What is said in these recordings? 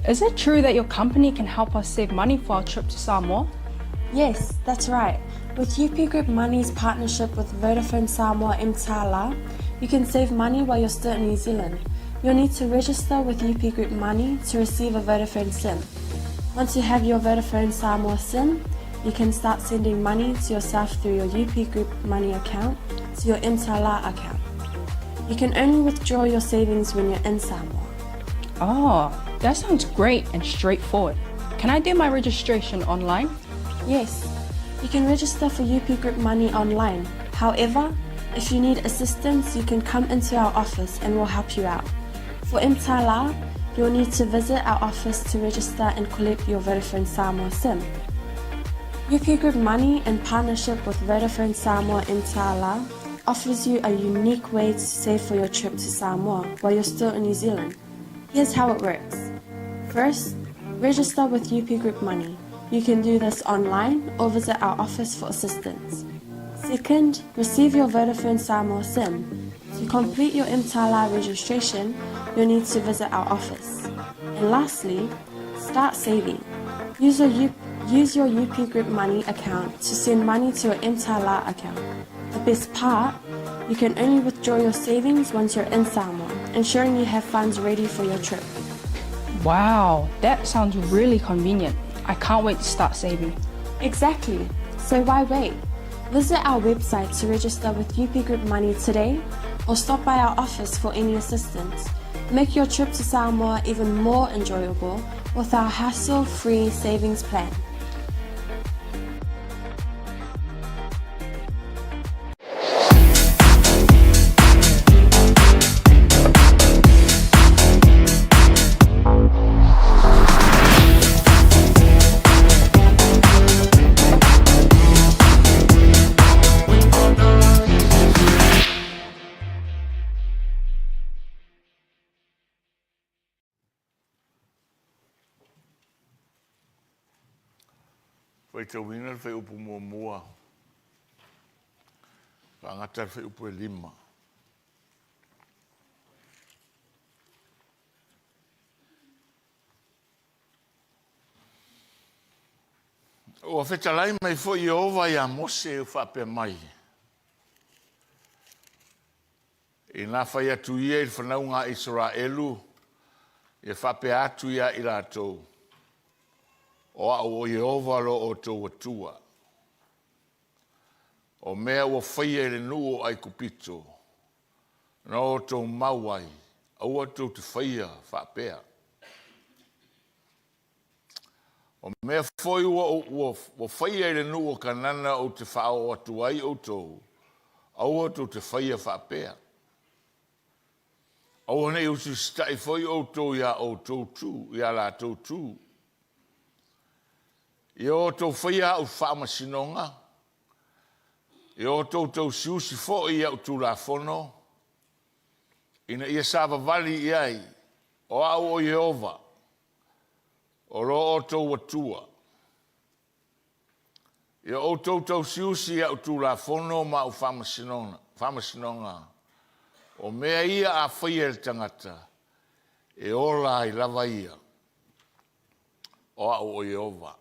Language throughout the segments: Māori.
Is it true that your company can help us save money for our trip to Samoa? Yes, that's right. With UP Group Money's partnership with Vodafone Samoa 𝚘𝚘𝚢𝚘, you can save money while you're still in New Zealand. You'll need to register with UP Group Money to receive a Vodafone SIM. Once you have your Vodafone Samoa SIM, you can start sending money to yourself through your UP Group Money account to your 𝚘𝚘𝚢𝚘 account. You can only withdraw your savings when you're in Samoa. Oh, that sounds great and straightforward. Can I do my registration online? Yes, you can register for UP Group Money online. However, if you need assistance, you can come into our office and we'll help you out. For 𝚘𝚘𝚢𝚘, you'll need to visit our office to register and collect your Vodafone Samoa SIM. UP Group Money, in partnership with Vodafone Samoa 𝚘𝚘𝚢𝚘, offers you a unique way to save for your trip to Samoa while you're still in New Zealand. Here's how it works. First, register with UP Group Money. You can do this online or visit our office for assistance. Second, receive your Vodafone Samoa SIM. To complete your 𝚘𝚘𝚢𝚘 registration, you'll need to visit our office. And lastly, start saving. Use your UP Group Money account to send money to your 𝚘𝚘𝚢𝚘 account. The best part, you can only withdraw your savings once you're in Samoa, ensuring you have funds ready for your trip. Wow, that sounds really convenient. I can't wait to start saving. Exactly. So why wait? Visit our website to register with UP Group Money today or stop by our office for any assistance. Make your trip to Samoa even more enjoyable with our hassle-free savings plan. 𝚘𝚙𝚢𝚛𝚒𝚘𝚘𝚡 whai upu mua mua. Whangata whai upu 5. Ua whetalai mai fo i ova ia mose u whape mai. I nā whai atu ia i whanau ngā Israelu, i whape atu ia i rātou. O au o Yehova lo o tō atua. O mea ua whaia le nuo ai kupito. Na o tō mauai, au atu te whaia whapea. O mea whoi ua whaia le nuo kanana o te whao atu ai o tō. Au atu te whaia whapea. Au nei usi stai whoi o tō ia o tō tū, ia la tō tū. I o tō whaia au whaamasinonga. I o tō siusi fo i au tū la whono. Ina ia sāwa wali iai. O au o Yehova. O ro o tō watua. I o tō siusi au tū la whono ma au whaamasinonga. O mea ia a whaia le tangata. E ola i lava ia. O au o Yehova.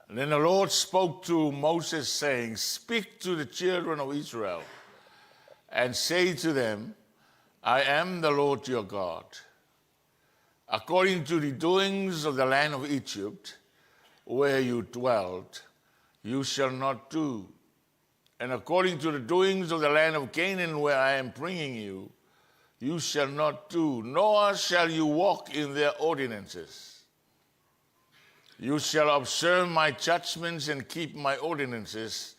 And then the Lord spoke to Moses, saying, "Speak to the children of Israel, and say to them, I am the Lord your God. According to the doings of the land of Egypt, where you dwelt, you shall not do. And according to the doings of the land of Canaan, where I am bringing you, you shall not do, nor shall you walk in their ordinances. You shall observe my judgments and keep my ordinances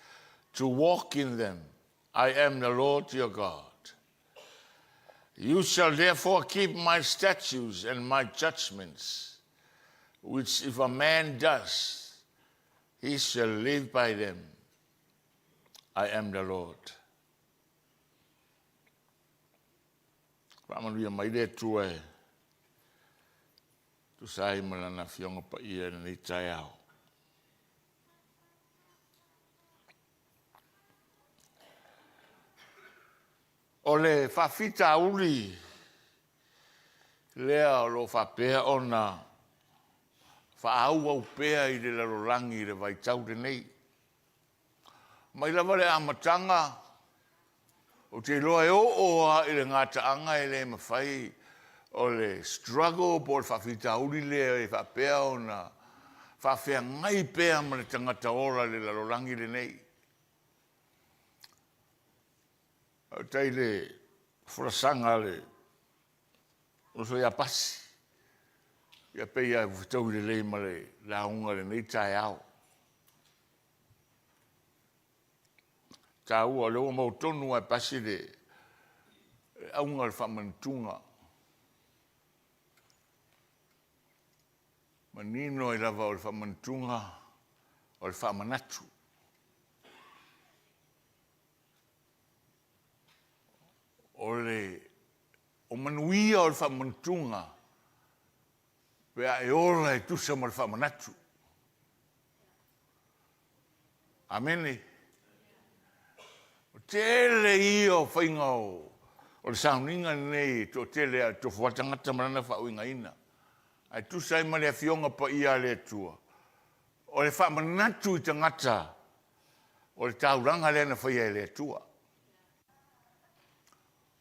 to walk in them. I am the Lord your God. You shall therefore keep my statutes and my judgments, which if a man does, he shall live by them. I am the Lord." Ramanuia mai le tue. Tu sai malana fionga pa ia ni tai au. O le whawhita uli Lea o lo whapea o nā whaau au pea I le larolangi le vai tau nei. Mai lava le amatanga o te loa e o I le ngātaanga e le mawhai o le struggle po le whawhitauri le e whapea o nā whawhea ngai pea ma le tangata ora le larolangi le nei. O tei le whurasanga le o so ia pasi. Ia pei ai whutau le lei ma le launga le nei tai au. Tā ua leo mau tonu ai pasi le aunga le whamantunga. Manino I lava o le whamantunga o le whamanatu. O manuia o le whamantunga pea e ora e tusa ma le whamanatu. Amene. O tele I o whainga o le sauninga nei to tele a to whatangata marana whauinga ina. Ai tusa I ma le fionga pa ia le tua. O le whamanatu I tangata o le tauranga le na whaia le tua.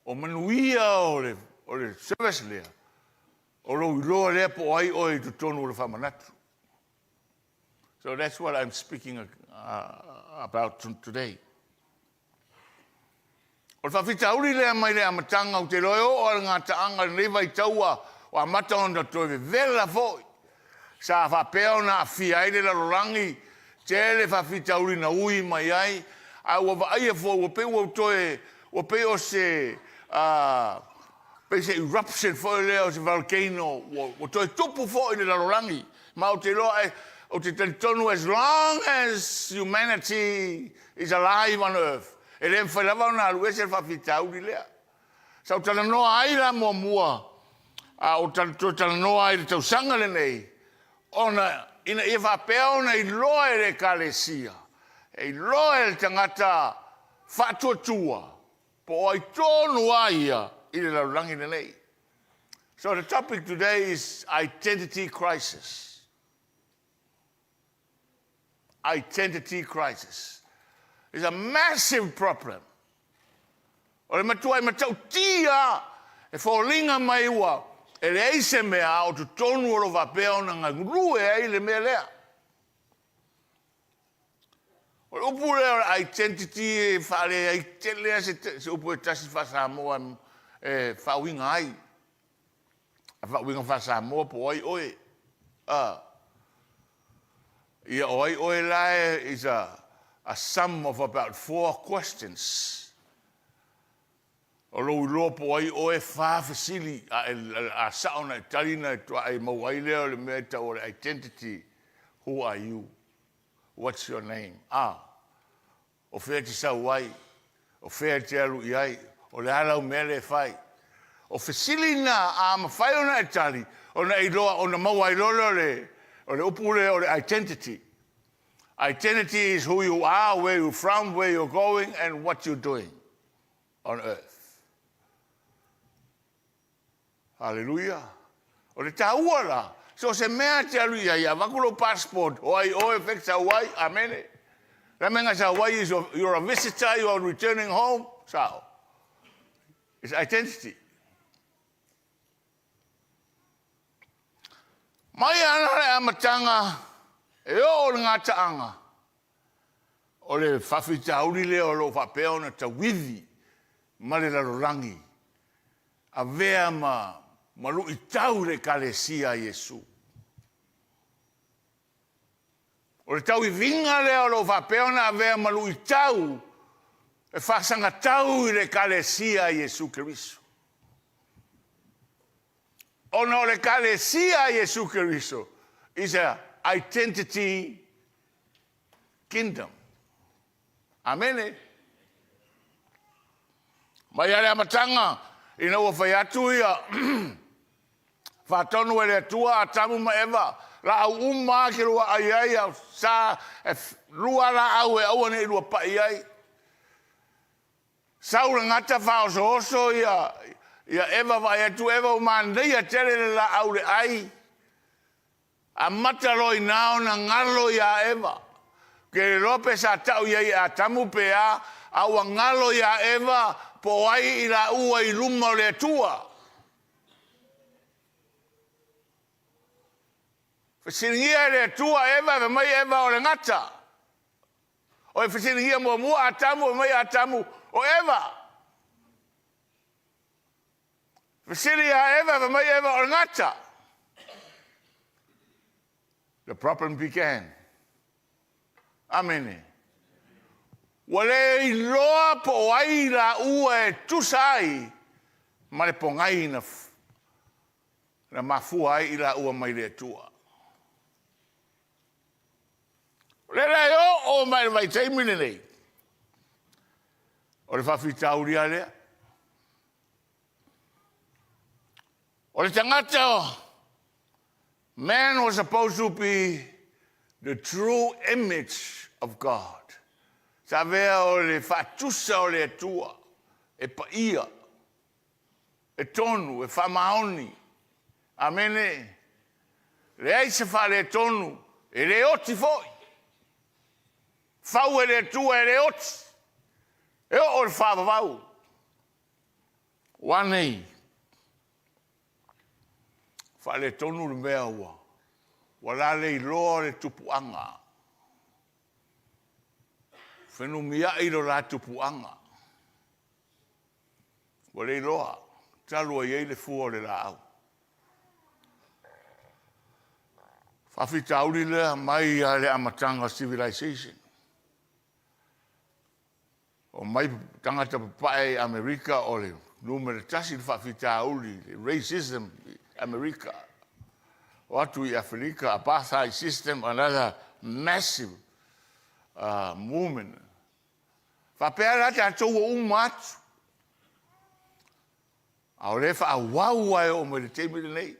O manuia o le service lea. O lo iloa lea po ai oi tu tonu o le whamanatu. So that's what I'm speaking about today. O le whawhitauri lea mai le amatanga o te loeo o le ngātaanga le vai taua o amata onda toe vela foi. Sa whapea na awhia ai le larorangi te le whawhitauri na ui mai ai. A ua vai e fo o pe o toe o pe o se pe se eruption foi leo se volcano o toi tupu foi le larorangi ma o te loa o te tonu as long as humanity is alive on earth e le whailava na alue se whawhitauri lea sa o tala noa ai la mua o tala noa ai le tausanga le nei ona ina e whapea ona I loa e le kalesia e loa e le tangata whatuatua po ai tonu aia I le laurangi nei. So the topic today is identity crisis. Identity crisis. It's a massive problem. O le matua I matau tia e wholinga mai ua e le eise mea o tu tonu o lo wapea o na ngurue ai le mea lea. O le upu lea identity e whare ai te lea se upu e tasi wha SAMOA whauinga ai. Whauinga wha SAMOA po oi oe. Ia oi oe lae is a sum of about 4 questions. O lo ilo po oi oe whawhasili a saona tarina e tua ai mawai leo le mea ta o le identity. Who are you? What's your name? O whea te sauai. O whea te alu I ai. O le alau mele fai. O whesili na a mawhai ona e tali. O na iloa, o na maua ilolo le. O le upule o le identity. Identity is who you are, where you're from, where you're going, and what you're doing on earth. Hallelujah. O le taua la. So se mea te alu ia ia. Wakulo passport. O ai o e fekta Hawaii. Amene. Ramenga sa Hawaii is you're a visitor, you are returning home. So. It's identity. Mai ana le amatanga e o le ngātaanga. O le whawhitauri le o lo whapea ona ta withi ma le larorangi. A vea ma lu I tau le kalesia Yesu. O le tau I vinga le o lo whapea ona a vea ma lu I tau e whasanga tau I le kalesia Yesu Keriso. Ona o le kalesia Yesu Keriso is a identity kingdom. Amene. Mai ale amatanga ina ua whai atu ia whatonu e le atua a tamu ma ewa la au umma ke rua ai ai au sa rua la au e au ane rua pai ai. Saura ngata whao so oso ia Ia ewa vai atu ewa o mandei a tere le la aure ai. A mataroi nao na ngalo ia ewa. Ke rope sa tau ia a tamu pea au a ngalo ia ewa po ai i la ua i luma o le tua. Whasiringia le tua ewa ve mai ewa o le ngata. O e whasiringia mua a tamu o mai a tamu o ewa. Whasiringia ewa ve mai ewa o le ngata. The problem began. Amen. Wale i loa po ai la ua e tusai ma le pongai na mafua ai i la ua mai le tua. Le reo o mai vai teimine nei. O le whawhitauria lea. O le tangata, man was supposed to be the true image of God. Sa vea o le whatusa o le atua, e paia, e tonu, e whamaoni. Amene. Le aise wha le tonu, e le oti foi. Whau e le atua e le oti. E o le whawawau. Wanei. Wha le tonu le mea ua. Wala le iloa le tupuanga. Whenumia i lo la tupuanga. Wale iloa. Talua iei le fua le la au. Whawhitauri lea mai a le amatanga civilization. O mai tangata papai Amerika o le numere tasi le whawhitauri, le racism Amerika. O atu i Afrika, apartheid system, another massive movement. Whapea rata atou o umatu. Au le whaawau ai o me le teimile nei.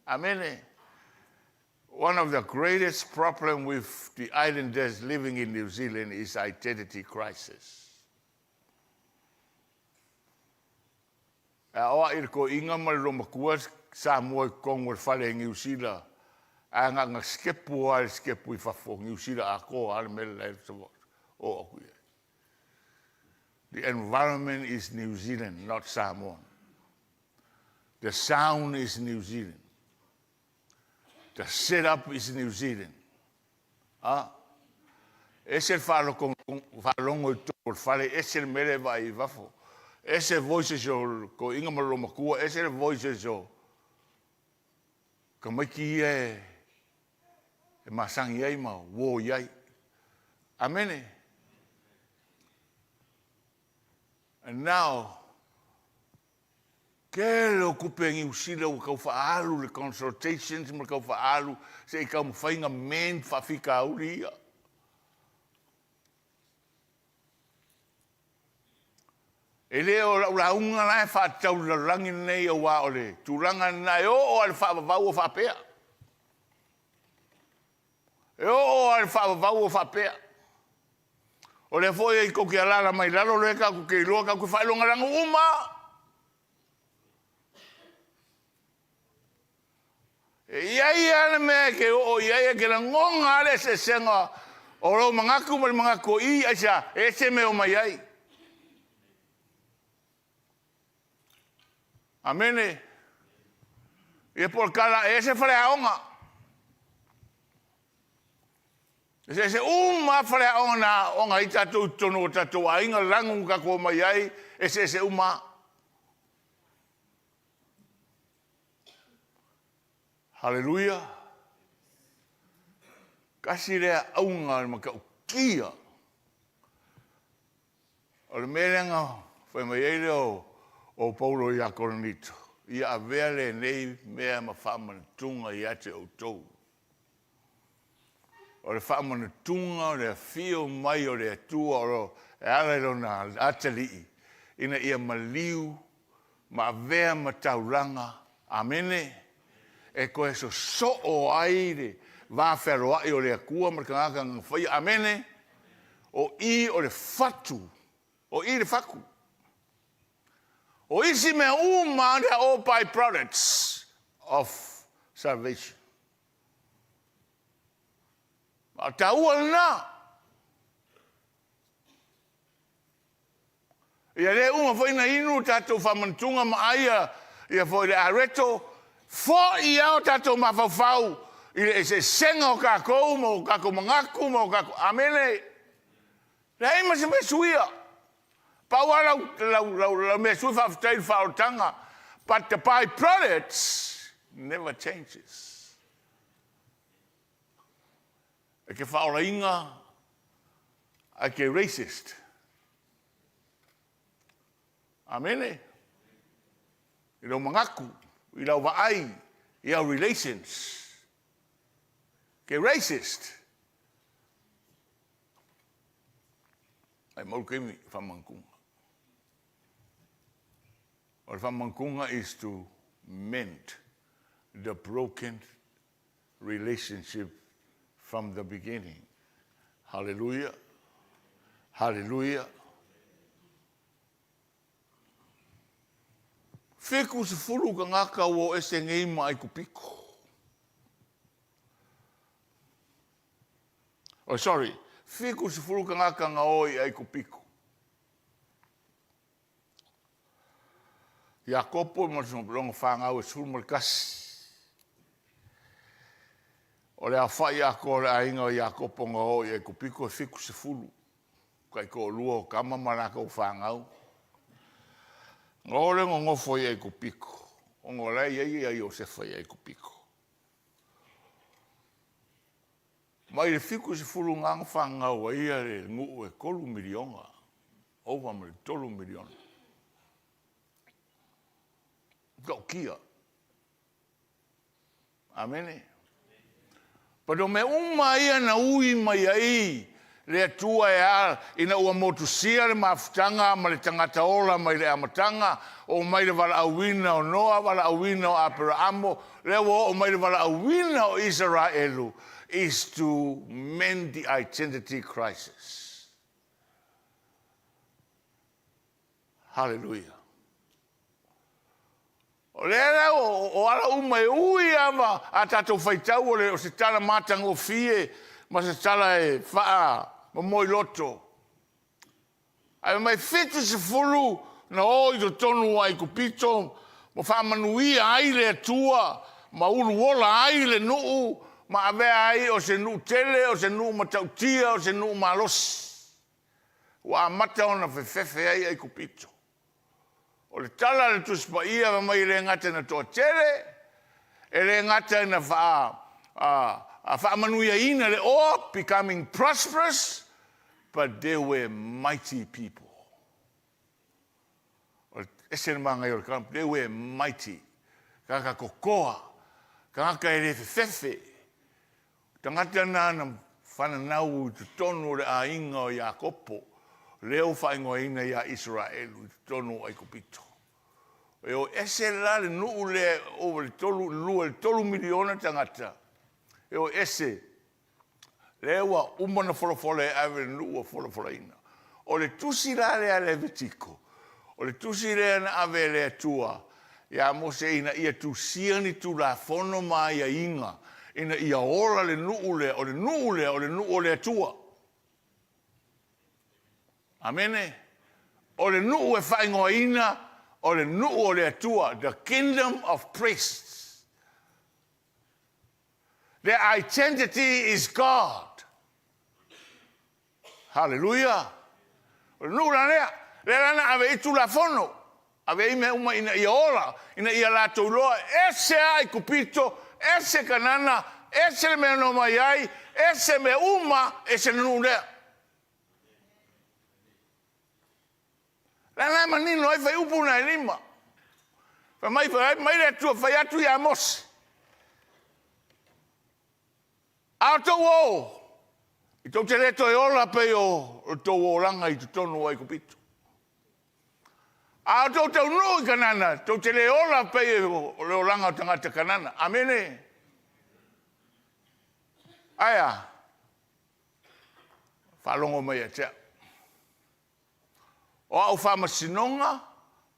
Amene. One of the greatest problems with the islanders living in New Zealand is identity crisis. Oa i ko inga mai romakua SAMOA Kongo le whale New Zealand. A nga skepu ai skepu I whafo New Zealand a ko ale mele lai o akuia. The environment is New Zealand, not Samoa. The sound is New Zealand. The setup is New Zealand. Ese whalongo I tō whale, ese mele vai wafo. Ese voices o ko inga maromakua, ese voices o ka maiki e masangi ai ma wo iai. Amene. And now, ke lo kupengi usila o kau whaalu le consultations ma kau whaalu se I kau mwhainga men whawhika auri ia. E leo raunga nai whaatau la rangi nei o wa ole. Turanga nai o ale whaavavau o whapea. E o ale whaavavau o whapea. O le foi I koki alala mai lalo le ka ku ke loa ka ku whailonga rangu uma. E iai ane mea ke o iai ke la ngonga ale se senga o ro mangaku ma mangaku I aisa e se me o mai ai. Amene. E por kala e se fale aonga. E se uma fale aonga onga I tatou tono tatou ainga rangu ka ko mai ai e se uma. Hallelujah. Kasi rea aunga ma ka ukia. O le merenga foi mai ele o Paulo ia koronito. Ia avea le nei mea ma whaamanatunga I ate o tou. O le whaamanatunga o le fio mai o le atua o e alailo na atalii. Ina ia maliu, ma avea ma tauranga. Amene. E koe so o aire va wheroa I o le akua ma kangaka ngawhai. Amene. O I o le fatu. O I le faku. O isi mea uma, they're all byproducts of salvation. Ma taua na. Ia le uma foi na inu tatou whamantunga ma aia ia foi le areto. Fo i au tatou mawhawhau. I se senga o kākou, ma o kākou mangaku, ma o kākou. Amene. Le ima se me suia. Paua lau me sui whawhtai whaotanga. But the byproducts never changes. Eke whaorainga, eke racist. Amene. I lau mangaku, i lau waai, i au relations. Ke racist. Ai maukemi whamankunga. Or whamankunga is to mend the broken relationship from the beginning. Hallelujah. Hallelujah. Whiku se furu ka ngaka o ese ngeima ai kupiko. Oh, sorry. Whiku se furu ka ngaka nga oi ai kupiko. Iakopo mo se longa whangau e suru marikasi. O le a whai ako le ainga o Iakopo nga oi ai kupiko e whiku se furu. Kai ko lua o kama maraka o whangau. Ngore ngofo ia ko piko. Ngore ia o se fa ia ko piko. Mai le fiku se fulu ngang fanga wa ia le ngu e kolu milionga. Over me tolu milion. Go kia. Amen. Pero me ia na ui mai ai. Le atua e ala, ina ua motusia le mafutanga, ma le tangata ola, mai le amatanga, o mai le wala awina o Noa, wala awina o Aperamo, le o mai le wala awina o Israelu, is to mend the identity crisis. Hallelujah. O le ala o ala umai ui ama, a tatou whaitau o le o se tala matango fie, ma se tala e faa, ma moi loto. Ai mai fitu se fulu na oi to tonu ai kupito, ma wha manuia ai le atua, ma ulu wola ai le nuu, ma avea ai o se nuu tele, o se nuu matautia, o se nuu malos. Wa amata ona fefefe ai ai kupito. O le tala le tuspa ia ma mai le ngata na toa tele, e le ngata na wha manuia ina le o, becoming prosperous, but they were mighty people. They were mighty. Kaka kokoa, kaka e le fefefe. Tangata na whananau tu tonu le a inga o Iakopo, leo whaingoa ina ia Israelu, tu tonu ai kupito. E o ese la le nuu le o le tolu miliona tangata. E o ese, lewa umana folofole ave nuu folofoleina. O le tusi la le ale vetiko. O le tusi le na ave le atua. Ia mose ina ia tusia ni tu la fono ma ia inga. Ina ia ora le nuu le, o le nuu le, o le nuu o le atua. Amene. O le nuu e whaingoa ina, o le nuu o le atua. The kingdom of priests. Their identity is God. Hallelujah. O le nuu la nea. Le lana ave itu la fono. Ave ime uma ina ia ora. Ina ia la tauloa. Ese ai kupito. Ese kanana. Ese me no mai ai. Ese me uma. Ese nuu lea. Lana manino ai fai upu na lima. Fa mai le tua fai atu ia mos. Auto wo. I tau te reto e ola pe o tau o langa i tu tonu ai kupito. A tau tau nui kanana, tau te le ola pe o leo langa o tangata kanana. Amene. Aya. Whalongo mai a tea. O au whama sinonga,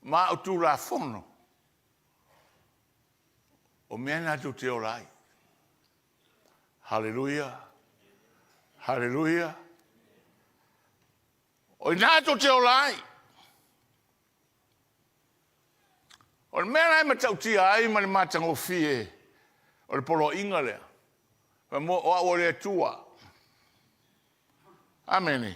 ma o tu la fono. O mea na tu te olai. Hallelujah. Hallelujah. O na tu te olai. O mea nai matau tia ai ma le matango fie. O le polo inga lea. Pa mo o le tua. Amen.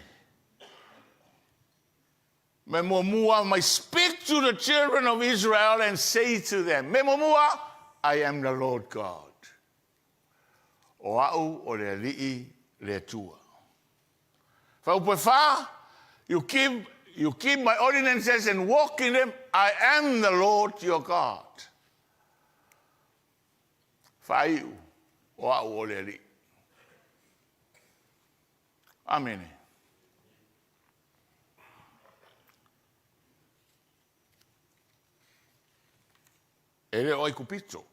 Me mo mua, may speak to the children of Israel and say to them, me mo mua, I am the Lord God. O au o le li'i le tua. Fa upe fa, you keep my ordinances and walk in them, I am the Lord your God. Fa iu, o au o le li'i. Amen. Ele o ikupito.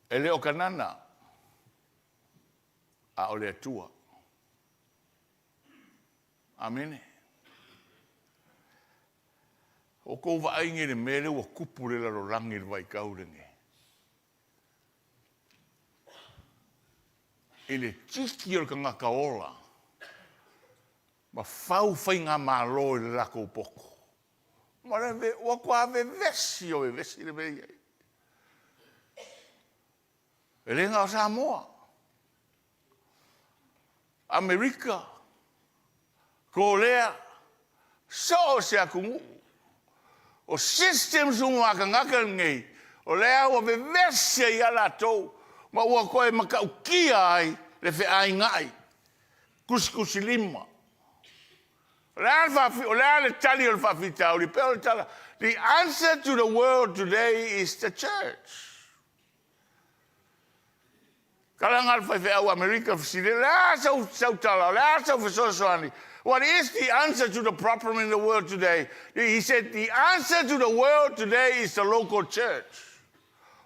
Ele o kanana. A o le tua. Amen. O kou vaingi le mele o kupu le laro rangi le vai kaurengi. Ele tiki o kanga kaola. Ma fau fai ngā malo le lako poko. Ma le ve, o kua ve vesi o ve vesi le vei. Ele ngā o Samoa. Amerika. Korea. So se akungu. O systems unga ka ngaka ngei. O lea o ve vesi i ala tou. Ma ua koe makaukia ai le fe ai ngai. Kusikusi lima. The answer to the world today is the church. What is the answer to the problem in the world today? He said the answer to the world today is the local church.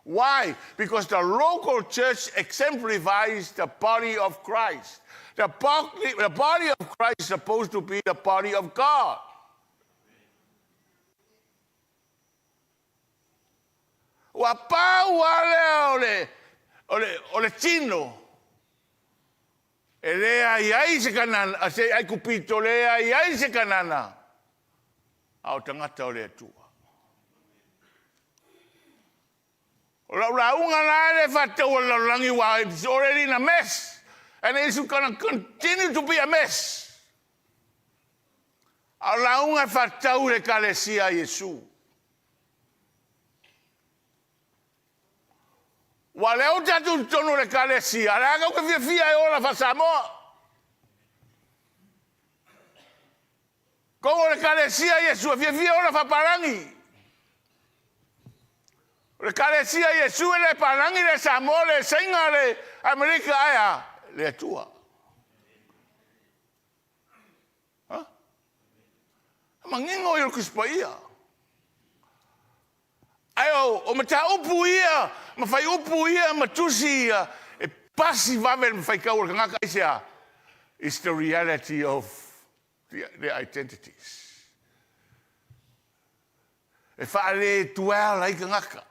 Why? Because the local church exemplifies the body of Christ. The body of Christ is supposed to be the body of God. Wa pau ale ole chino. Elea iai se kanana, ase ai kupito lea iai se kanana. Au tangata ole tua. La unga la fata wala langi wa, it's already in a mess. And it's going to continue to be a mess. La unga fata ure kalesia Yesu. Wale o tatu tono le kalesia, la ga ke fia e ola fa Samoa. Como le kalesia Yesu, fia ola fa parangi. Le kalesia Yesu le parangi le Samoa le senga le Amerika aya le tua. Ha? Mangingo yo kuspaia. Ayo, o mata upu ia, ma fai upu ia, ma tusi ia, e pasi vave ma fai kaur ngaka isia. It's the reality of the identities. E fa'ale tuel ai ngaka.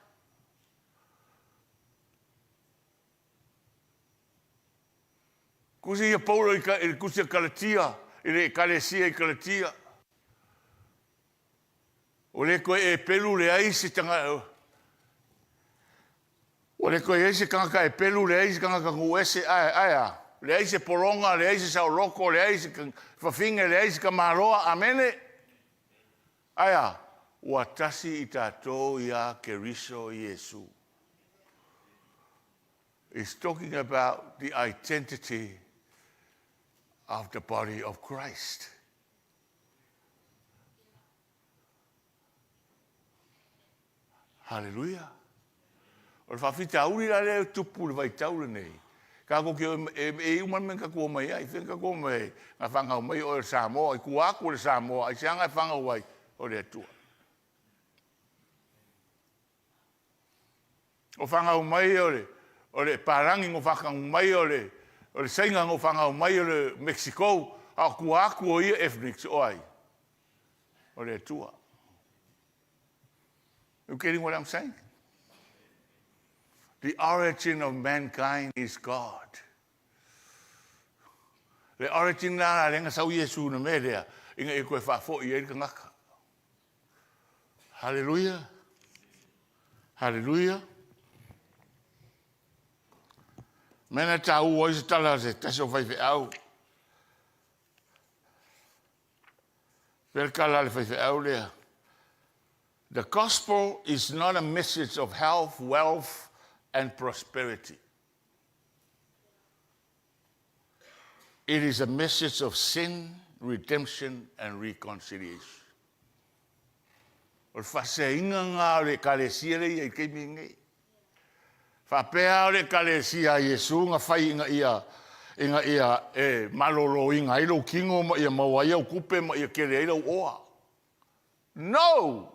Kusi ia Paulo i kusi a Kalatia, i le kalesia i Kalatia. O le koe e pelu le aise tanga. O le koe aise kanga e pelu le aise kanga ku ese aia. Le aise poronga, le aise sao loko, le aise fafinga, le aise kamaroa, amene. Aia, ua tasi i tātou ia keriso Yesu. It's talking about the identity of the body of Christ. Hallelujah. O whawhita uri la leo tupu le vai taule nei. Ka ko ke e uman men ka ko mai ai, ka ko mai nga whanga mai o Samoa, i kuaku le Samoa, i seanga whanga wai o le atua. O whanga mai o le parangi ngo whanga mai o le sainga ngo whanga mai o le Mexico, a kuaku o ia ethnics o ai. o le tua. You getting what I'm saying? The origin of mankind is God. The origin na lenga sau Yesu na media inga e koe whafo i e ngaka. Hallelujah. Hallelujah. Mena tau o isa tala se taso whaife au. Perkala le whaife au lea. The gospel is not a message of health, wealth, and prosperity. It is a message of sin, redemption, and reconciliation. O whaseinga ngā le kalesia le i kei mingi. Whapea le kalesia Yesu ngā whai inga ia e malolo inga ilo kingo ma ia mawai au kupe ma ia kere ilo oa. No!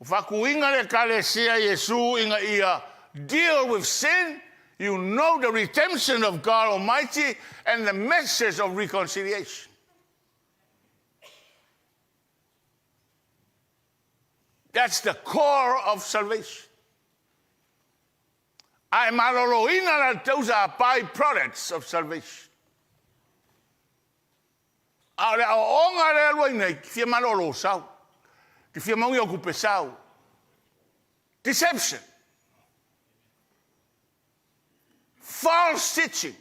Whakuinga le kalesia Yesu inga ia deal with sin. You know the redemption of God Almighty and the message of reconciliation. That's the core of salvation. Those are byproducts of salvation. Deception. False teaching.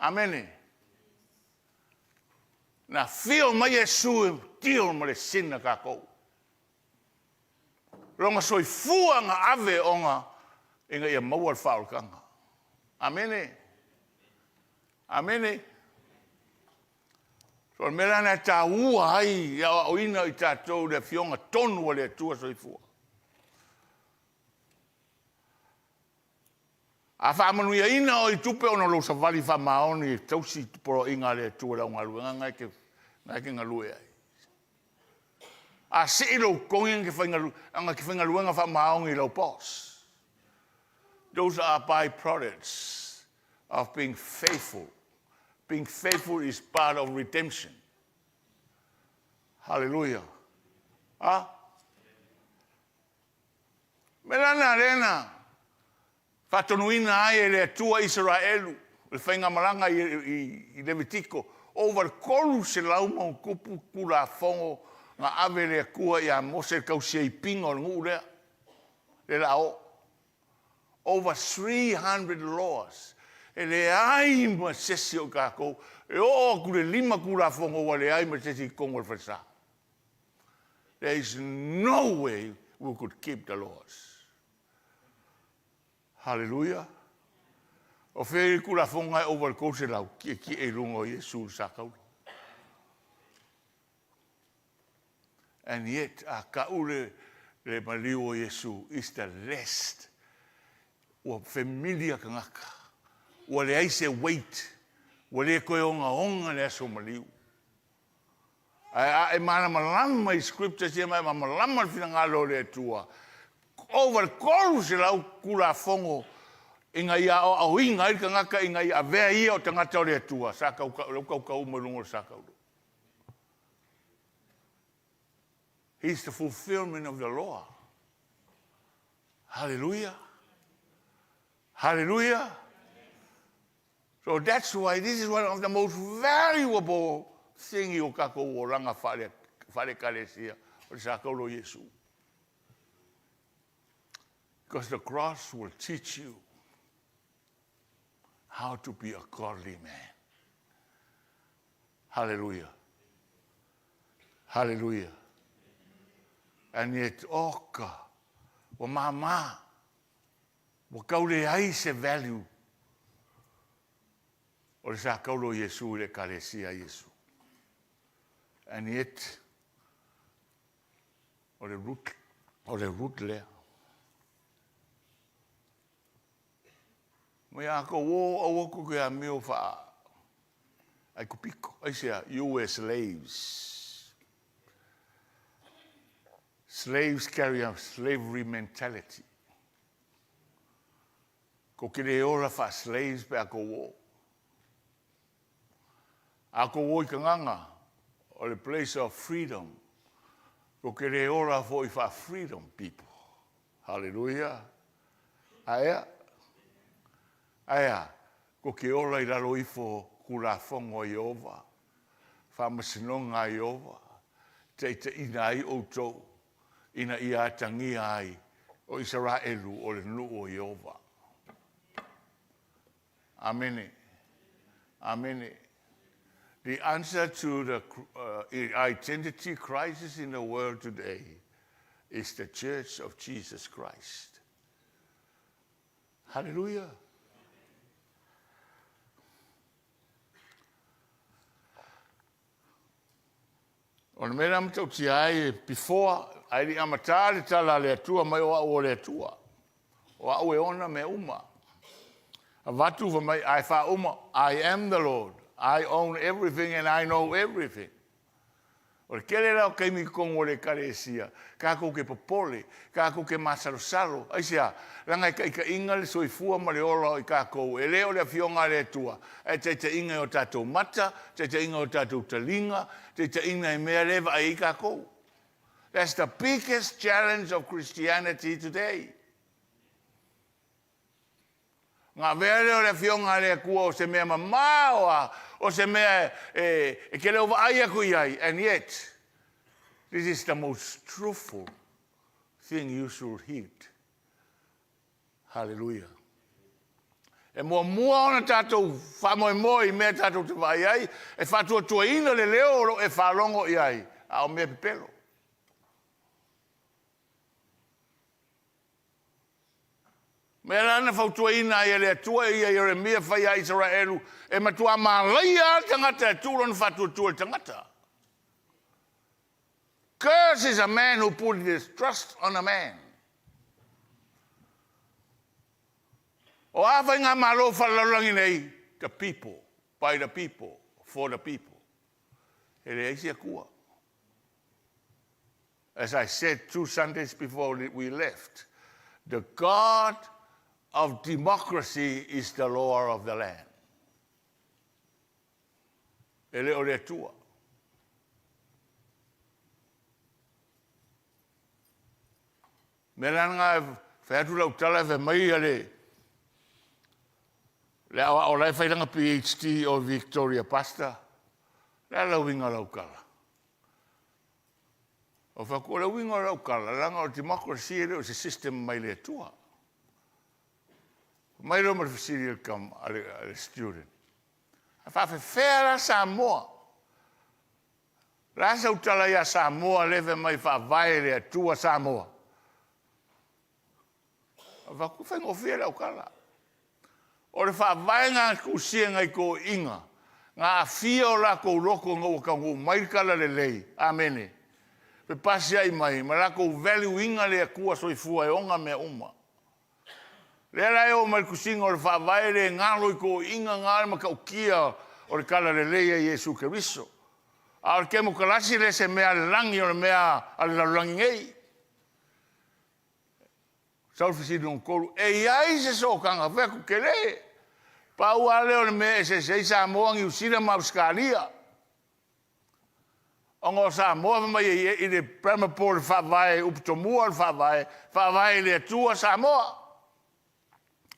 Amen. Na feel ma Yesu deal ma le sin ka ko. Ronga soi fua nga ave onga inga ia mawar faul kanga. Amen. Amen. So mera na ta ua ai ya oina i tatou le fionga tonu le tua soi fua. A whamanu ia ina o I tupe ona lo sa wali whamaoni tausi poro inga le tua lau ngalu. Ngai ke ngā lue ai. A se ilo kongi ke whainga luenga whamaongi lau pos. Those are byproducts of being faithful. Being faithful is part of redemption. Hallelujah. Ah? Melana rena. Whatonuina ai le tua Israelu. Le whainga maranga I Levitiko. Over kolu se lauma kupu kula fongo nga ave le kua ia mose kau se pingo ngu rea. Le lao. Over 300 laws. E le ai ma sesi o kako. E o kule 5 kula fongo wa le ai ma sesi kongo le whasa. There is no way we could keep the laws. Hallelujah. O wheri kura whongai over kose lau ki e rungo Yesu sakau. And yet, a kaule le maliu o Yesu is the rest. Ua familia ka ngaka. Ua le aise wait. Ua le koe onga le aso maliu. E mana malama I scriptures ia mai malama fina ngalo le tua. Over koru se lau kura whongo. Inga ia o inga I ka ngaka inga ia vea ia o tangata o le tua. Saka ukau marungo saka ulu. He's the fulfillment of the law. Hallelujah. Hallelujah. So that's why this is one of the most valuable things you kako o ranga whare kalesia o saka ulo Yesu. Because the cross will teach you how to be a godly man. Hallelujah. Hallelujah. And yet, oka, wa mama, wa kaule ai se value. O sa kaulo Yesu le kalesia Yesu. And yet, o le root lea. Mai ako o ko ke a meo fa ai ko piko ai sea you were slaves. Slaves carry a slavery mentality. Ko ke le ora fa slaves pe ako wo. Ako oi kanganga, o le place of freedom. Ko ke re ora fo I fa freedom people. Hallelujah. Aia. Aia. Ko ke ora I raro I fo kura fongo Iova. Fa masinonga Iova. Te ina ai o tau. Ina ia tangi ai. O Israelu o le nu o Iova. Amen. Amen. The answer to the identity crisis in the world today is the Church of Jesus Christ. Hallelujah. On mera mtau ai before ai di amata le tala le atua mai o le atua. O au e ona me uma. Avatu va mai ai fa uma. I am the Lord. I own everything and I know everything. O le kele rao kai mi kongo le karesia. Kako ke popole. Kako ke masarosaro. Aisia, ranga ka inga le soifua ma le ora I kako. E leo le fionga le tua. E te inga o tatou mata. Te inga o tatou talinga. Te inga I mea leva I kako. That's the biggest challenge of Christianity today. Ngā vere o le fionga le kua o se mea mamaoa, o se mea e ke leo vaai aku iai. And yet, this is the most truthful thing you should heed. Hallelujah. E mua ona tātou whamoe mea tātou te vai ai, e whatua tua ina le leo e whalongo iai, a o mea pipelo. Mea rana whautua ina I le atua I Jeremia whai a Israelu e matua malaia tangata e tūron whatua tua tangata. Curse is a man who put his trust on a man. O awhai ngā malo whalarangi nei, the people, by the people, for the people. E le eisi a kua. As I said 2 Sundays before we left, the God of democracy is the law of the land. E leo le tua. Me ranga whētu lau tala whe mai ale. Le awa o lai whairanga PhD o Victoria Pasta. Le lau winga lau kala. O whakua lau winga lau kala. Ranga o democracy e leo se system mai le tua. Mai roma le serial come a student. A whawhi whēra Samoa. Rasa utala ia Samoa lewe mai whawai le tua Samoa. A whaku whaingo whēra o kala. O le whawai ngā kusia ngai ko inga. Ngā whia o la ko roko ngau kangu mai kala le lei. Amene. Pe pasi ai mai. Ma la ko value inga le kua soifua e onga mea uma. Le rai o mai kusinga o le whawai le ngalo I ko inga ngāre ma kau kia o le kala le leia Iesu Keriso. A o le kemo kalasi le se mea le rangi o le mea a le rangi ngei. Saulfisi non kolu. E iai se so kanga wheku ke le. Pa ua leo le mea se Samoa ngi usina ma uskalia. Ongo Samoa mai I le premapo le whawai uptomua le whawai. Whawai le tua Samoa.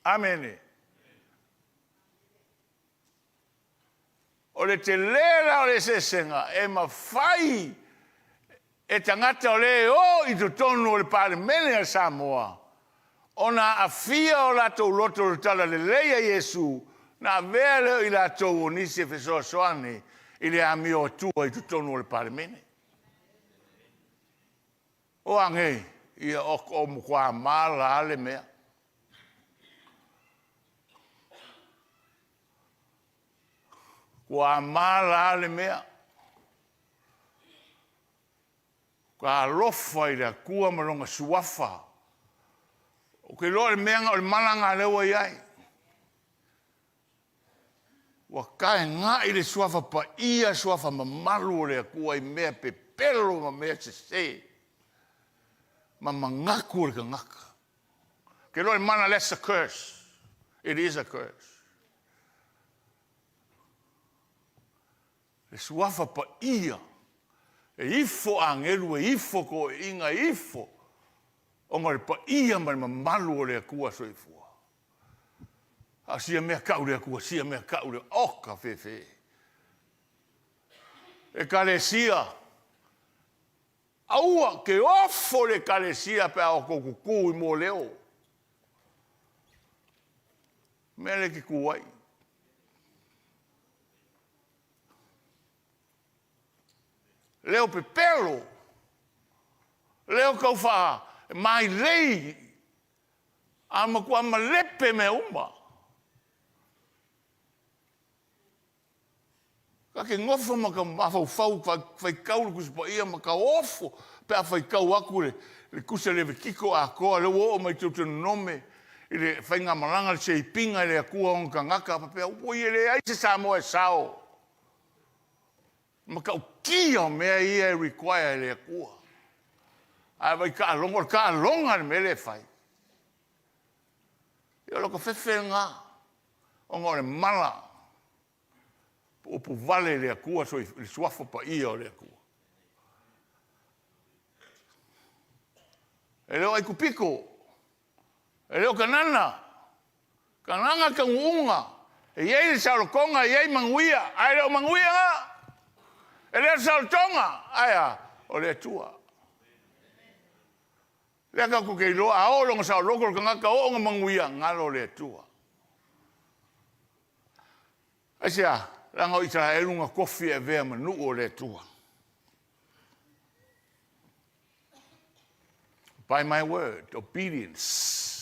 Amen. O le te lera o le sesenga e ma fai e tangata o le o I tonu o le parimene a Samoa. Ona a fia o lato loto o tala le leia Iesu na vea leo I lato o nisi e fesoa soane I le amio tua I tonu o le parimene. O angei, ia o mkwa mala ale mea. Kua mala le mea. Kua lofa I le kua maronga suafa. O ke loa le mea o le malanga lewa iai. Wa kae ngā I le suafa pa ia suafa mamalu o le kua I mea pe pelo ma mea se se. Ma mangaku o le ka ngaka. Ke loa le mana that's a curse. It is a curse. Le suafa pa ia. E ifo angelu, e ifo ko e inga ifo. O ngare pa ia ma malu o le akua soifua. A sia mea kau le akua, sia mea kau le oka fefe. E kalesia. Aua ke ofo le kalesia pe ao kuku I mo leo. Mele ki kuai. Leo pe pelo. Leo kau wha mai lei. Ama kua ma lepe me uma. Ka ke ngofo ma ka mawhau whai kauru kusipa ia ma ka ofo. Pea whai kau aku le kusa lewe kiko a koa. Leo o mai tautu nome. I le whainga malanga le sei pinga le akua on ka ngaka. Pa pea ui le ai se SAMOA sao. Ma ka kia mea ia e require le akua. Ai vai ka longa le mele whai. Ia loko whewhe ngā. O ngore mala. O pu vale le akua so I suafo pa ia o le akua. E leo ai kupiko. E leo kanana. Kananga ka unga. E iei le saulokonga, iei manguia. Ai leo manguia ngā. E leo saulotonga. Aia, o le tua. Lea ka kuke iloa, a o longa sauloko ka ngaka o nga manguia. Ngalo le tua. Asia, langa o Israelu nga kofi e vea manu o le tua. By my word, obedience.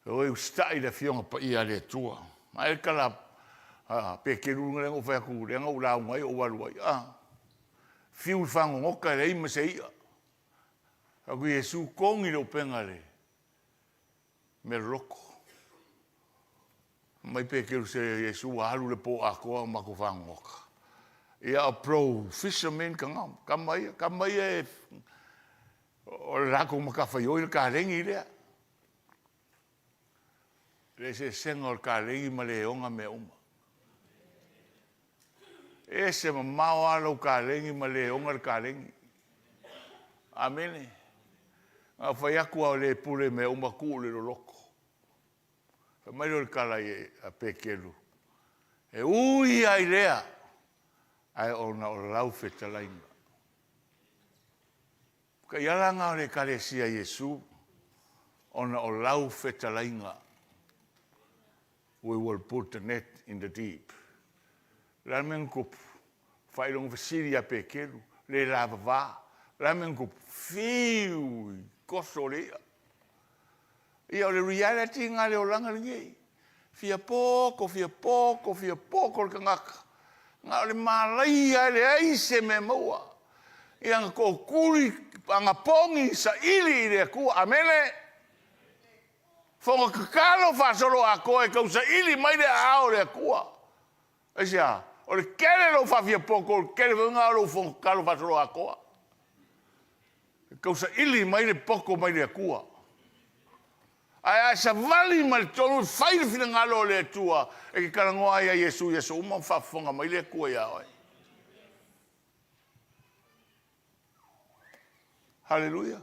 O eu stai le fionga pa ia le tua. Ma e kala pe ke runga le ngofa ku le nga ula ngai o walu ai. Fiu fango ngoka le ima se ia. Aku Yesu kongi lo pengale. Me loko. Mai pe ke se Yesu alu le po ako ma ko fango ngoka. Ia pro fisherman kangam. Kamai e o rako makawhai oi le kārengi lea. Le se senga o le kārengi ma le onga me uma. E se ma mao alo kārengi ma le onga le kārengi. Amene. A whai aku au le pule me uma ku le loko. Mai le kala a pekelu. E ui ai lea. Ai ona o lau fetalainga. Ka ialanga o le kalesia Yesu, ona o lau fetalainga. We will put the net in the deep. Ramen kup, whairong vasiri a pekelu, le lava vā. Ramen kup, fiu, koso lea. Ia o le reality ngā le o langa ringei. Fia poko, le kangaka. Ngā o le malaia le aise me maua. Ia ngā ko kuri, anga pongi sa ili le kua amene. Fonga kakalo whasolo a koe kau sa ili mai le ao le kua. Esia, o le kere lo whawhia poko, o le kere wunga lo fonga kakalo whasolo a koa. Kau sa ili mai le poko mai le kua. Ai sa vali mai le tonu, whaire whina ngalo le tua, e ke karangoa ia Yesu, uma whafonga mai le kua ia oi. Hallelujah.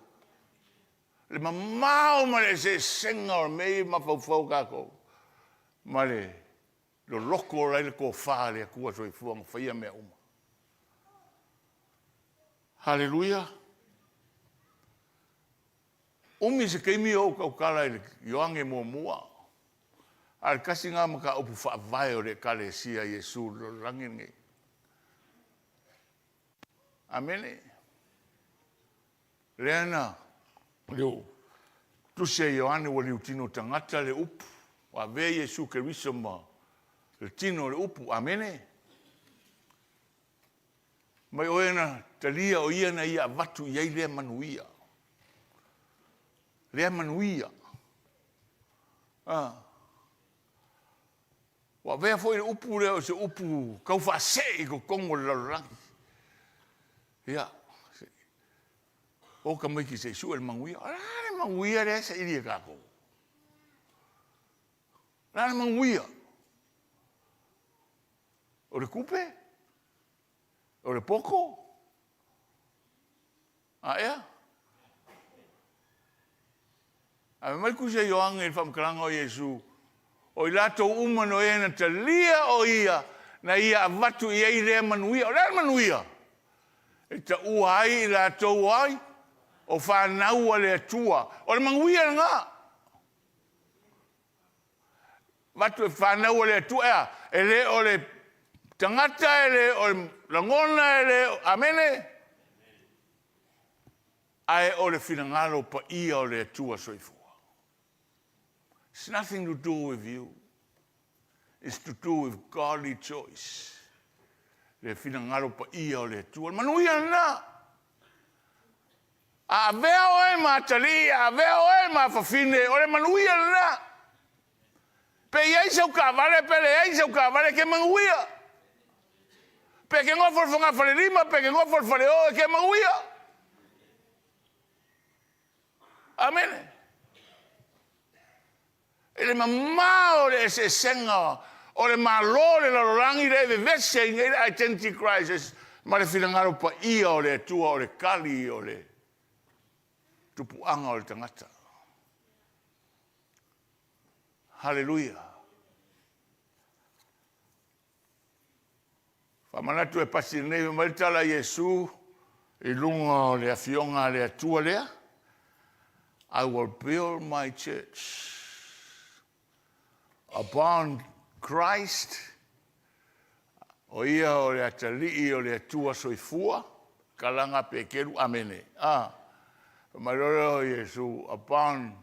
Le mamau ma le se senga o mei ma fau kako. Ma le lo loko o rai le ko wha le kua so I fuanga whaia mea uma. Hallelujah. Umi se keimi o kau kala i yoange mua. Al kasi ngā maka upu whaavai o le kale sia Yesu lo rangenge. Amene. Leana, leo, tuse Ioane wa liu tino tangata le upu, wa ve Yesu Keriso ma, le tino le upu, amene. Mai oena, talia o ia na ia vatu iai lea manuia. Lea manuia. Wa vea foi le upu leo, se upu, kau whaasei ko kongo le larangi. Ia. O ka mai ki se su el manguia. Le manguia le se iria kako. Le manguia. O le kupe? O le poko? A ea? A me mai kusia yoanga i whamkaranga o Yesu. O i lato umano e na talia o ia, na ia avatu i ei rea manuia. O rea manuia. E ta ua ai i lato ai, o whanau a le atua. O le manguia ngā. Vatu e whanau a le atua ea. E le o le tangata e le o le langona e le amene. Ai o le finangalo pa ia o le atua soifua. It's nothing to do with you. It's to do with godly choice. Le finangalo pa ia o le atua. Manuia na. A vea o e matali, a vea o e mafafine, o le manuia na. Pe iai sau kavale, pe le iai sau kavale ke manguia. Pe ke ngofo le whanga whare rima, pe ke ngofo le whare o ke manguia. Amen. Ele mamao le se senga, o le malo le larorangi le vevese i le identity crisis, ma le finangaro pa ia o le atua, o le kali, o le tupuanga o le tangata. Hallelujah. Whamanatu e pasi nei maritala Yesu, i lunga o le afionga le atua lea. I will build my church upon Christ, o ia o le atalii o le atua soifua, kalanga pekeru, amene. Maroro o Yesu, upon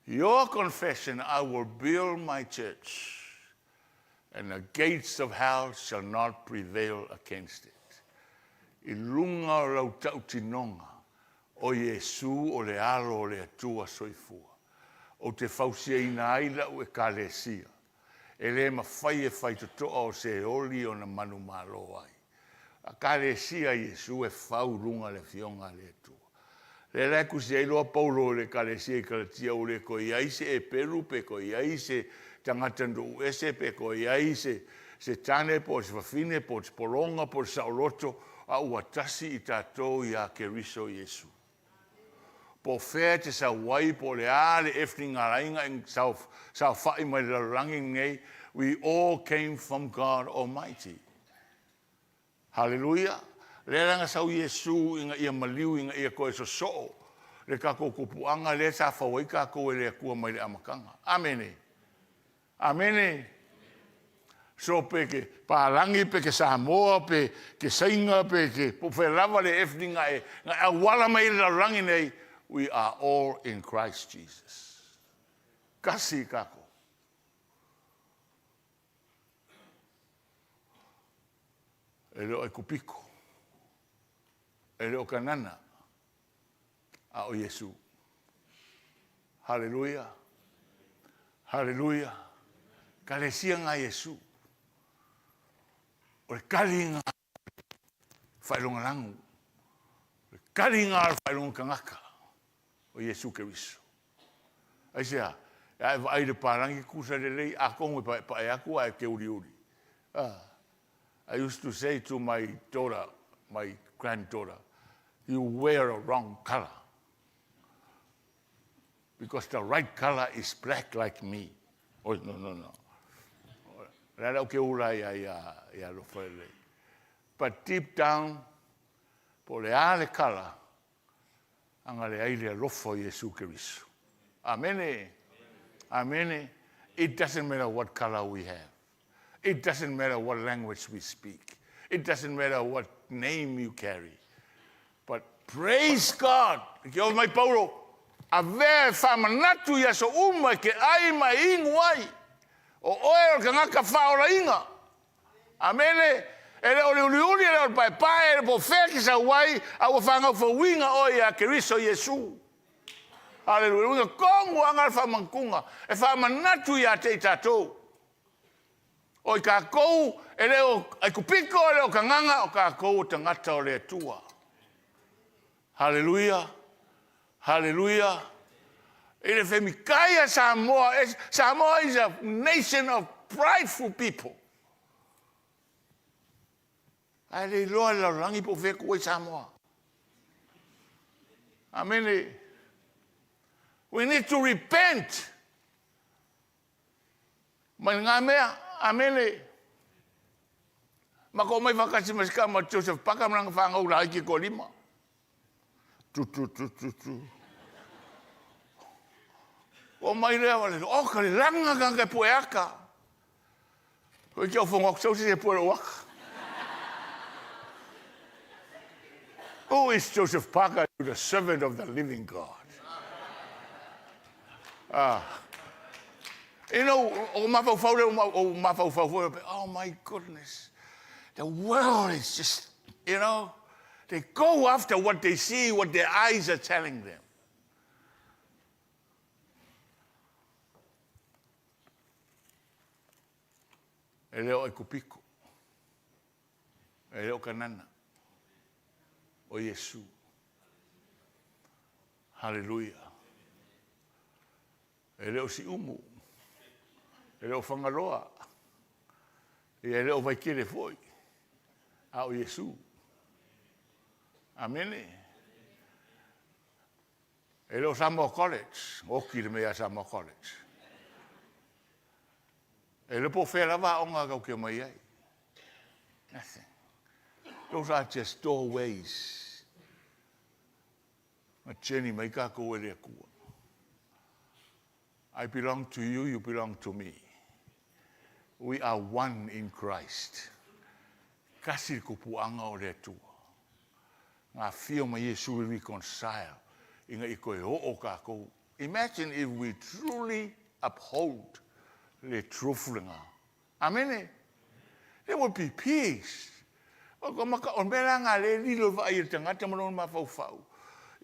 your confession, I will build my church, and the gates of hell shall not prevail against it. I lunga o lau tautinonga, o Yesu o le alo o le atua soifua. O te fausia ina aila o e kalesia. E le mawhai e whai totoa o se oli o na manu malo ai. A kalesia Yesu e whau runga le fionga le atua. Le reku se iloa paulo le kalesia i kalatia o le ko iaise e peru pe ko iaise tangatandu ese pe ko iaise se tane po se whawhine po se polonga po se saoloto a uatasi i tātou i a keriso Yesu. Po fea te sa wai po le ale efni ngā rainga in sa whai mai la rangi nei, we all came from God Almighty. Hallelujah. Le ranga sau Yesu inga ia maliu inga ia koe so so. Le kako kupuanga le sa whawai kako e le akua mai le amakanga. Amene. Amene. So pe ke pārangi, pe ke Samoa, pe ke Sainga, pe ke po whelawa le efni ngā e awala mai la rangi nei, we are all in Christ Jesus. Kasi kako. E leo e kupiko. E leo kanana. A o Yesu. Hallelujah. Hallelujah. Kalesia ngā Yesu. O le kali ngā whailonga langu. O le kali ngā whailonga kangaka. O Yesu Keriso. Aisea, ai le parangi kusa le lei, a kongo pa e aku a ke uri uri. I used to say to my daughter, my granddaughter, you wear a wrong color. Because the right color is black like me. Oh, no. Rara ke ura ia lo whaile. But deep down, po le ale color, anga le aile lofo Yesu Keriso. Amen. Amen. It doesn't matter what color we have. It doesn't matter what language we speak. It doesn't matter what name you carry. But praise God. Ke o mai Paulo, a vea whamanatu ia so uma ke ai mai ingu ai. O oe o ka ngaka whaora inga. Amen. E le uri uri, e le ori pai, e le po wheki sa wai, a ua whanga whawinga oi a Keriso Yesu. Hallelujah. Unga kongu anga whamankunga, e whamanatu ia te tatou. O i ka kou, e leo, ai kupiko, e leo ka nganga, o ka kou tangata o le atua. Hallelujah. Hallelujah. E le whemikaya Samoa. Samoa is a nation of prideful people. Ai le loa la rangi po fe ko Samoa. Amen. We need to repent. Mai ngā mea, amen. Ma ko mai whakasi maska ma Joseph Pakamranga whangau la iki ko lima. Tu. O mai rea wale, o ka le langa kanga poe aka. Koe kia o whongok sau se poe waka. Who is Joseph Parker, the servant of the living God? You know, oh my goodness. The world is just, you know, they go after what they see, what their eyes are telling them. E leo e kupiko. E leo kanana. O Yesu. Hallelujah. E leo si umu. E leo whangaloa. E leo vai kere foi. A o Yesu. Amen. E leo SAMOA College. Oki le mea SAMOA College. E le po whera wa onga kau kia mai ai. Nothing. Those are just doorways. Ma Jenny mai ka ko ere kua. I belong to you, you belong to me. We are one in Christ. Kasi ko puanga o re tua. Ngā whio mai Yesu will reconcile. Inga i koe o ka ko. Imagine if we truly uphold le truthringa. Amen. There would be peace. O maka on bela ngā le lilo va i tangata manon ma fau fau.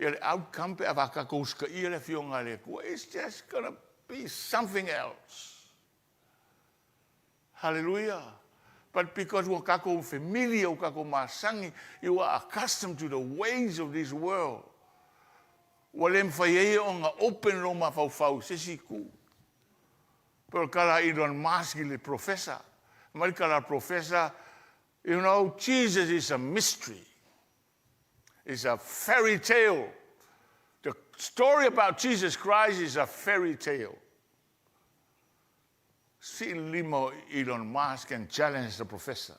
Ia le outcome pe avaka kouska i le whio ngā le kua. It's just gonna be something else. Hallelujah. But because we're kako familiar, kako masangi, you are accustomed to the ways of this world. Walem whaiei o ngā open lo ma fau fau sesi ku. Pero kala Elon Musk le professor. Mari kala professor, you know, Jesus is a mystery. It's a fairy tale. The story about Jesus Christ is a fairy tale. See limo Elon Musk and challenge the professor.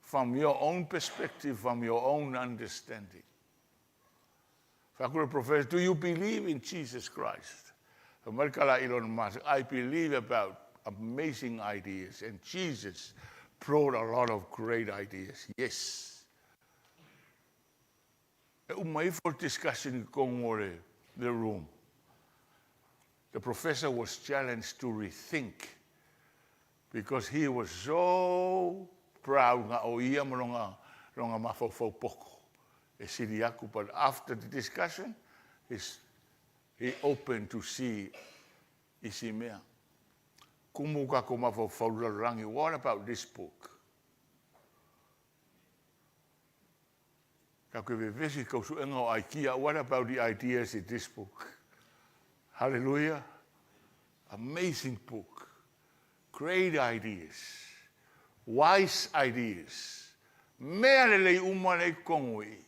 From your own perspective, from your own understanding. Professor, do you believe in Jesus Christ? Elon Musk, I believe about amazing ideas, and Jesus brought a lot of great ideas. Yes. For discussion in the room. The professor was challenged to rethink because he was so proud nga o ia malonga mafofo poko. But after the discussion, he opened to see isimea. Kumuka kumafo rangi. What about this book? What about the ideas in this book? Hallelujah. Amazing book. Great ideas. Wise ideas. Mea lelei umane kongui.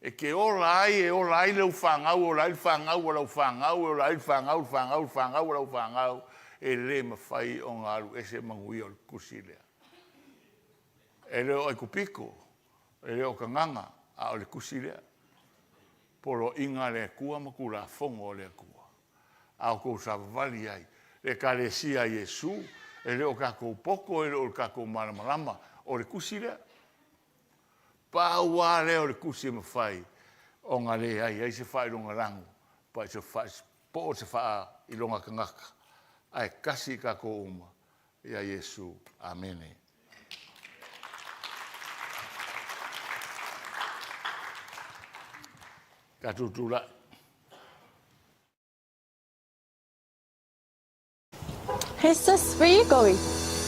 E ke ola ai lau whangau, ola ai whangau, ola whangau, ola ai whangau, ola whangau. E le mawhai o ngaru e se mangui o kusilea. E leo ai kupiko. E leo ka nganga a o le kusilea. Poro inga le kua makula fongo le kua. Au ko sa vali ai. Le kalesia Yesu, e leo kako poko, e leo kako malamalama, o le kusilea. Paua leo le kusi mawhai, o ngā le ai se whai longa rangu, pa se whai, po se wha I longa kangaka. Ai kasi kako uma, ia Yesu, amene. Ka tutula. Hey sis, where are you going?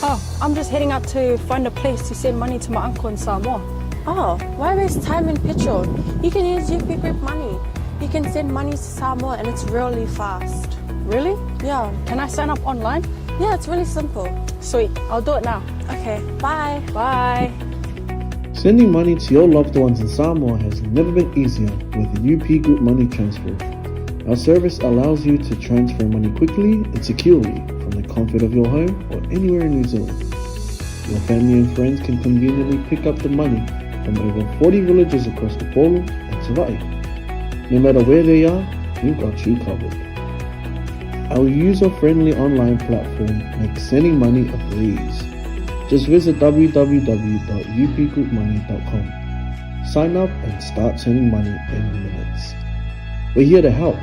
Oh, I'm just heading out to find a place to send money to my uncle in Samoa. Oh, why waste time and petrol? You can use UP Group money. You can send money to Samoa and it's really fast. Really? Yeah. Can I sign up online? Yeah, it's really simple. Sweet, I'll do it now. Okay, bye. Bye. Sending money to your loved ones in Samoa has never been easier with the UP Group Money Transfer. Our service allows you to transfer money quickly and securely from the comfort of your home or anywhere in New Zealand. Your family and friends can conveniently pick up the money from over 40 villages across the Polo and 𝚟𝚒𝚍𝚎. No matter where they are, we've got you covered. Our user-friendly online platform makes sending money a breeze. Just visit www.upgroupmoney.com. Sign up and start sending money in minutes. We're here to help.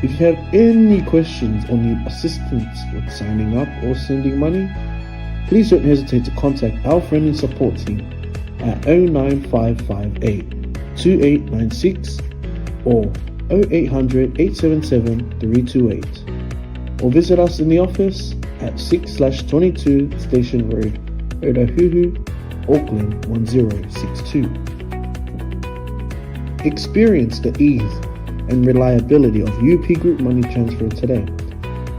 If you have any questions or need assistance with signing up or sending money, please don't hesitate to contact our friendly support team at 09558-2896 or 0800-877-328. Or visit us in the office at 6/22 Station Road, 𝚟𝚑𝚙𝚢𝚅, Auckland 1062. Experience the ease and reliability of UP Group Money Transfer today.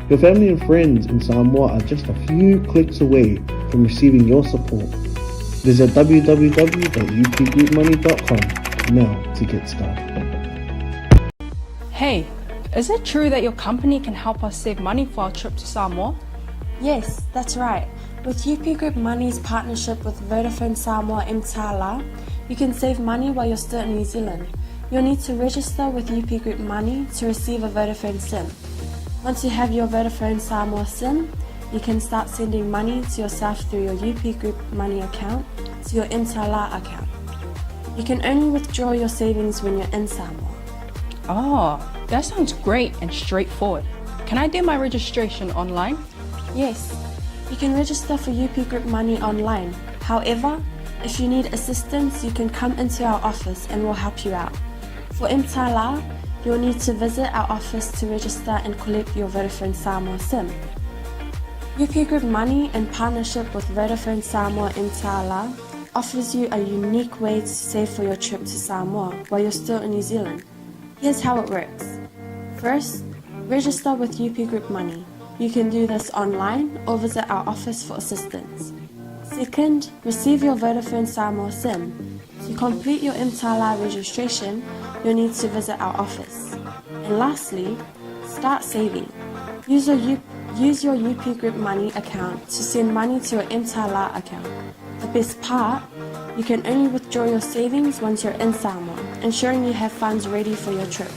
Your family and friends in Samoa are just a few clicks away from receiving your support. Visit www.upgroupmoney.com now to get started. Hey, is it true that your company can help us save money for our trip to Samoa? Yes, that's right. With UP Group Money's partnership with Vodafone Samoa 𝚘𝚘𝚢𝚘, you can save money while you're still in New Zealand. You'll need to register with UP Group Money to receive a Vodafone SIM. Once you have your Vodafone Samoa SIM, you can start sending money to yourself through your UP Group Money account to your 𝚘𝚘𝚢𝚘 account. You can only withdraw your savings when you're in Samoa. Oh, that sounds great and straightforward. Can I do my registration online? Yes, you can register for UP Group Money online. However, if you need assistance, you can come into our office and we'll help you out. For 𝚘𝚘𝚢𝚘, you'll need to visit our office to register and collect your Vodafone Samoa SIM. UP Group Money, in partnership with Vodafone Samoa 𝚘𝚘𝚢𝚘, offers you a unique way to save for your trip to Samoa while you're still in New Zealand. Here's how it works. First, register with UP Group Money. You can do this online or visit our office for assistance. Second, receive your Vodafone Samoa SIM. To complete your 𝚘𝚘𝚢𝚘 registration, you'll need to visit our office. And lastly, start saving. Use your UP Group Money account to send money to your 𝚘𝚘𝚢𝚘 account. The best part, you can only withdraw your savings once you're in Samoa, ensuring you have funds ready for your trip.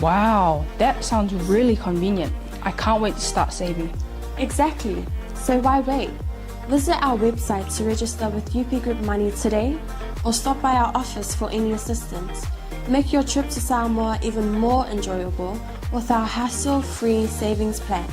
Wow, that sounds really convenient. I can't wait to start saving. Exactly. So why wait? Visit our website to register with UP Group Money today or stop by our office for any assistance. Make your trip to Samoa even more enjoyable with our hassle-free savings plan.